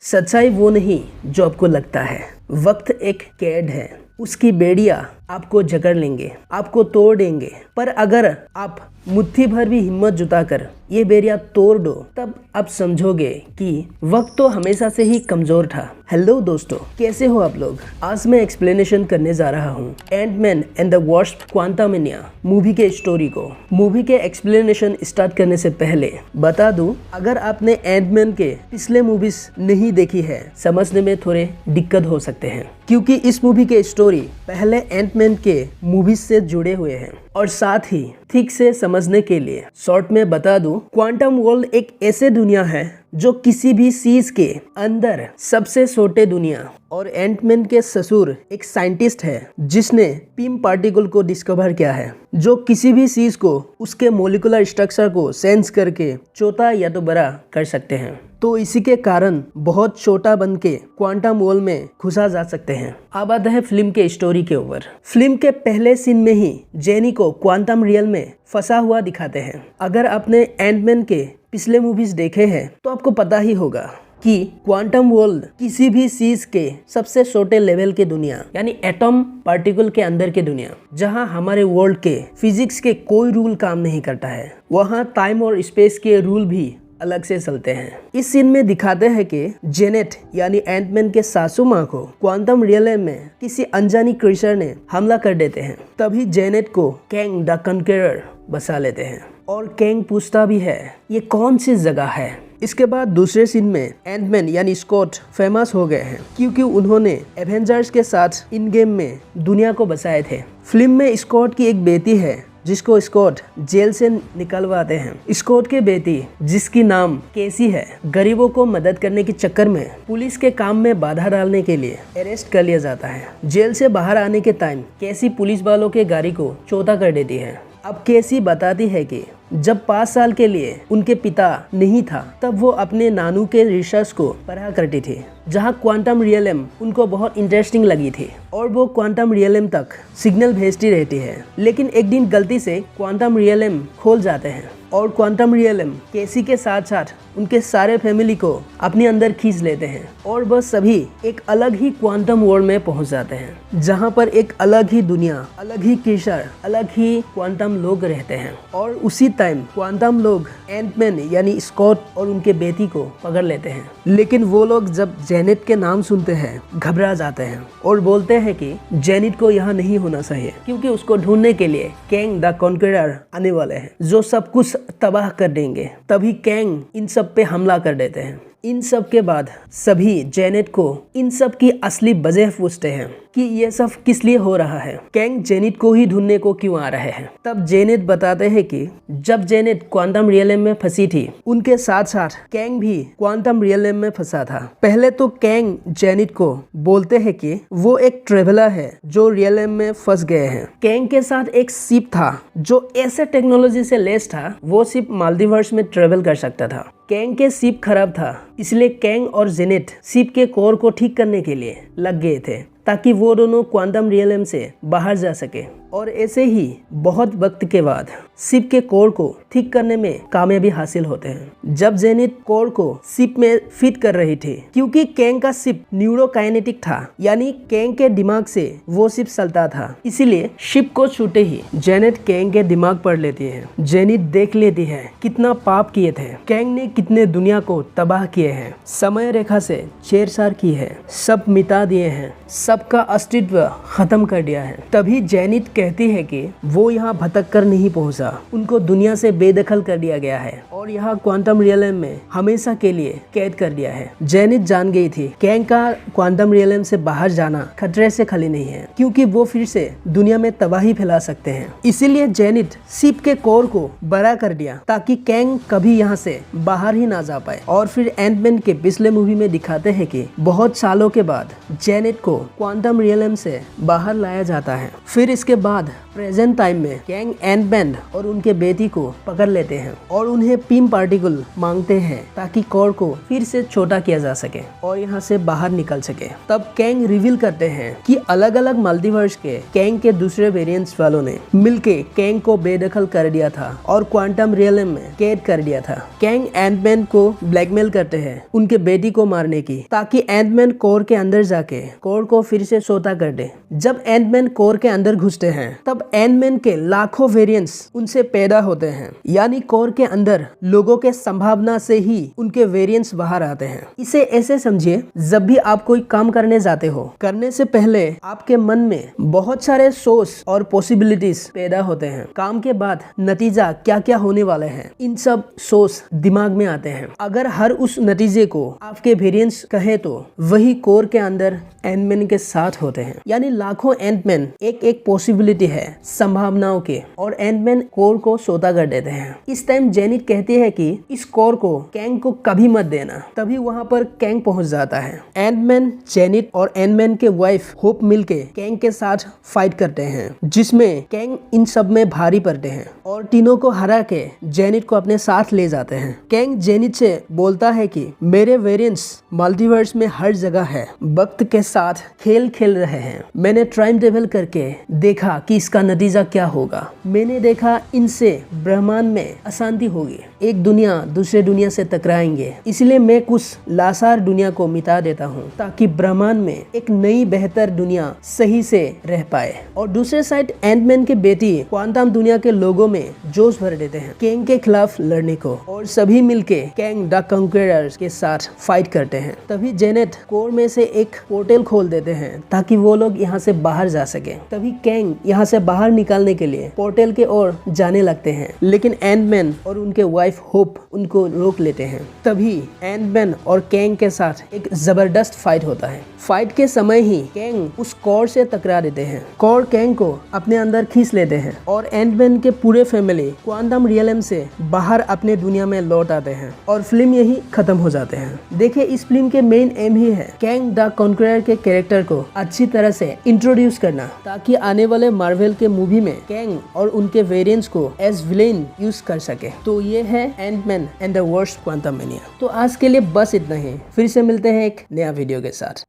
सच्चाई वो नहीं जो आपको लगता है। वक्त एक कैद है, उसकी बेड़ियां आपको जकड़ लेंगे, आपको तोड़ देंगे। पर अगर आप मुट्ठी भर भी हिम्मत जुटाकर ये बेड़ियां तोड़ दो, तब आप समझोगे कि वक्त तो हमेशा से ही कमजोर था। हेलो दोस्तों, कैसे हो आप लोग? आज मैं एक्सप्लेनेशन करने जा रहा हूँ Ant Man and the Wasp Quantumania movie के स्टोरी को। मूवी के एक्सप्लेनेशन स्टार्ट करने से पहले बता दूं, अगर आपने एंटमैन के पिछले मूवीज नहीं देखी है, समझने में थोड़े दिक्कत हो सकते हैं, क्योंकि इस मूवी के स्टोरी पहले एंटमैन के मूवीज से जुड़े हुए हैं। और साथ ही ठीक से समझने के लिए शॉर्ट में बता दूं, क्वांटम वर्ल्ड एक ऐसे दुनिया है जो किसी भी चीज के अंदर सबसे छोटे दुनिया। और एंटमैन के ससुर एक साइंटिस्ट है जिसने पीम पार्टिकल को डिस्कवर किया है, जो किसी भी चीज को उसके मॉलिक्यूलर स्ट्रक्चर को सेंस करके छोटा या तो बड़ा कर सकते हैं। तो इसी के कारण बहुत छोटा बन के क्वांटम वर्ल्ड में घुसा जा सकते हैं। अब आता है फिल्म के स्टोरी के ऊपर। फिल्म के पहले सीन में ही जेनी को क्वांटम रियल में फंसा हुआ दिखाते हैं। अगर आपने एंटमैन के पिछले मूवीज देखे हैं तो आपको पता ही होगा कि क्वांटम वर्ल्ड किसी भी चीज के सबसे छोटे लेवल के दुनिया, यानी एटम पार्टिकल के अंदर के दुनिया, जहां हमारे वर्ल्ड के फिजिक्स के कोई रूल काम नहीं करता है, वहां टाइम और स्पेस के रूल भी अलग से चलते हैं। इस सीन में दिखाते हैं कि जेनेट यानी एंटमैन के सासू माँ को क्वांटम रियल में किसी अनजानी क्रीचर ने हमला कर देते हैं। तभी जेनेट को कैंग द कॉन्करर बचा लेते हैं और कैंग पूछता भी है ये कौन सी जगह है। इसके बाद दूसरे सीन में एंटमैन यानी स्कॉट फेमस हो गए हैं क्योंकि उन्होंने एवेंजर्स के साथ इन गेम में दुनिया को बचाए थे। फिल्म में स्कॉट की एक बेटी है जिसको स्कॉट जेल से निकलवाते हैं। स्कॉट की बेटी, जिसकी नाम केसी है, गरीबों को मदद करने के चक्कर में पुलिस के काम में बाधा डालने के लिए अरेस्ट कर लिया जाता है। जेल से बाहर आने के टाइम केसी पुलिस वालों के गाड़ी को चौथा कर देती है। अब केसी बताती है कि जब 5 साल के लिए उनके पिता नहीं था, तब वो अपने नानू के रिसर्च को पढ़ा करती थी, जहाँ क्वांटम रियलम उनको बहुत इंटरेस्टिंग लगी थी और वो क्वांटम रियलम तक सिग्नल भेजती रहती है। लेकिन एक दिन गलती से क्वांटम रियलम खोल जाते हैं और क्वांटम रियलम केसी के साथ साथ उनके सारे फैमिली को अपने अंदर खींच लेते हैं और बस सभी एक अलग ही क्वांटम वर्ल्ड में पहुंच जाते हैं, जहां पर एक अलग ही दुनिया, अलग ही क्रीचर, अलग ही क्वांटम लोग रहते हैं। और उसी टाइम क्वांटम लोग एंटमैन यानी स्कॉट और उनके बेटी को पकड़ लेते हैं। लेकिन वो लोग जब जेनेट के नाम सुनते हैं घबरा जाते हैं और बोलते हैं कि जेनेट को यहाँ नहीं होना चाहिए, क्योंकि उसको ढूंढने के लिए कैंग द कॉन्करर आने वाले हैं जो सब कुछ तबाह कर देंगे। तभी कैंग इन सब पे हमला कर देते हैं। इन सब के बाद सभी जेनेट को इन सब की असली वजह पूछते हैं कि ये सब किस लिए हो रहा है, कैंग जेनेट को ही ढूंढने को क्यों आ रहे हैं। तब जेनेट बताते हैं कि जब जेनेट क्वांटम रियलम में फंसी थी, उनके साथ साथ कैंग भी क्वांटम रियलम में फंसा था। पहले तो कैंग जेनेट को बोलते हैं कि वो एक ट्रेवलर है जो रियलम में फंस गए हैं। कैंग के साथ एक शिप था जो ऐसे टेक्नोलॉजी से लेस था, वो शिप माल्टीवर्स में ट्रेवल कर सकता था। कैंग के शिप खराब था, इसलिए कैंग और जेनेट शिप के कोर को ठीक करने के लिए लग गए थे ताकि वो दोनों क्वांटम रियलम से बाहर जा सके। और ऐसे ही बहुत वक्त के बाद शिप के कोर को ठीक करने में कामयाबी हासिल होते हैं। जब जेनेट कोर को शिप में फिट कर रही थी, क्योंकि कैंग का शिप न्यूरोकाइनेटिक था, यानी कैंग के दिमाग से वो शिप चलता था, इसीलिए शिप को छूटे ही जेनेट कैंग के दिमाग पढ़ लेती है। जेनेट देख लेती है कितना पाप किए थे कैंग ने, कितने दुनिया को तबाह किए हैं, समय रेखा से छेड़छाड़ की है, सब मिटा दिए हैं, सबका अस्तित्व खत्म कर दिया है। तभी जेनेट कहती है कि वो यहाँ भटक कर नहीं पहुंचा, उनको दुनिया से बेदखल कर दिया गया है और यहाँ क्वांटम रियलम में हमेशा के लिए कैद कर दिया है। जेनेट जान गई थी कैंग का क्वांटम रियलम से बाहर जाना खतरे से खाली नहीं है, क्योंकि वो फिर से दुनिया में तबाही फैला सकते हैं। इसीलिए जेनेट शिप के कोर को बड़ा कर दिया ताकि कैंग कभी यहाँ से बाहर ही ना जा पाए। और फिर एंटमैन के पिछले मूवी में दिखाते हैं कि बहुत सालों के बाद जेनेट को क्वांटम रियलम से बाहर लाया जाता है। फिर इसके बाद प्रेजेंट टाइम में कैंग एंटमैन और उनके बेटी को पकड़ लेते हैं और उन्हें पीम पार्टिकल मांगते हैं ताकि कोर को फिर से छोटा किया जा सके और यहाँ से बाहर निकल सके। तब कैंग रिवील करते हैं कि अलग अलग मल्टीवर्स के कैंग के दूसरे वेरिएंट्स वालों ने मिलके कैंग को बेदखल कर दिया था और क्वांटम रियलम में कैद कर दिया था। कैंग एंटमैन को ब्लैकमेल करते हैं उनके बेटी को मारने की, ताकि एंटमैन कोर के अंदर जाके कोर को फिर से सोता कर दे। जब एंटमैन कोर के अंदर घुसते हैं तब एंटमैन के लाखों वेरिएंट्स उनसे पैदा होते हैं, यानी कोर के अंदर लोगों के संभावना से ही उनके वेरिएंट्स बाहर आते हैं। इसे ऐसे समझिए, जब भी आप कोई काम करने जाते हो, करने से पहले आपके मन में बहुत सारे सोर्स और पॉसिबिलिटीज पैदा होते हैं। काम के बाद नतीजा क्या क्या होने वाले हैं, इन सब सोर्स दिमाग में आते हैं। अगर हर उस नतीजे को आपके वेरिएंट्स कहे तो वही कोर के अंदर एंटमैन के साथ होते हैं, यानी लाखों एंटमैन एक एक पॉसिबिलिटी है संभावनाओं के, और एंटमैन कोर को सोता कर देते हैं। इस टाइम जेनिट कहती है कि इस कोर को कैंग को कभी मत देना, तभी वहाँ पर कैंग पहुंच जाता है। एंटमैन, जेनिट और एंटमैन के वाइफ होप मिलके कैंग के साथ फाइट करते हैं, जिसमें कैंग इन सब में भारी पड़ते हैं और तीनों को हरा के जेनिट को अपने साथ ले जाते हैं। कैंग जेनिट से बोलता है कि मेरे वेरिएंट्स मल्टीवर्स में हर जगह है, वक्त के साथ खेल खेल रहे हैं। मैंने टाइम टेबल करके देखा कि इसका नतीजा क्या होगा। मैंने देखा इनसे ब्रह्मांड में अशांति होगी, एक दुनिया दूसरे दुनिया से टकराएंगे, इसलिए मैं कुछ लाचार दुनिया को मिटा देता हूँ ताकि ब्रह्मांड में एक नई बेहतर दुनिया सही से रह पाए। और दूसरे साइड एंटमैन के बेटी क्वांटम दुनिया के लोगों में जोश भर देते हैं कैंग के खिलाफ लड़ने को, और सभी मिलके कैंग द कॉन्करर्स के साथ फाइट करते हैं। तभी जेनेट कोर में से एक पोर्टल खोल देते हैं ताकि वो लोग यहाँ से बाहर जा सके। तभी कैंग यहाँ से बाहर निकालने के लिए पोर्टल के ओर जाने लगते हैं, लेकिन एंटमैन और उनके वाइफ होप उनको रोक लेते हैं। तभी एंटमैन और कैंग के साथ एक जबरदस्त फाइट होता है। फाइट के समय ही कैंग उस कोर से टकरा देते हैं। कोर कैंग को अपने अंदर खींच लेते हैं और एंटमैन के पूरे फैमिली क्वांटम रियलम से बाहर अपने दुनिया में लौट आते हैं और फिल्म यही खत्म हो जाते हैं। देखिए, इस फिल्म के मेन एम ही है कैंग द कॉन्करर के कैरेक्टर को अच्छी तरह से इंट्रोड्यूस करना, ताकि आने वाले मार्वल के मूवी में कैंग और उनके वेरिएंट्स को एज विलेन यूज कर सके। तो ये है Ant Man and the worst Quantumania. तो आज के लिए बस इतना ही, फिर से मिलते हैं एक नया वीडियो के साथ।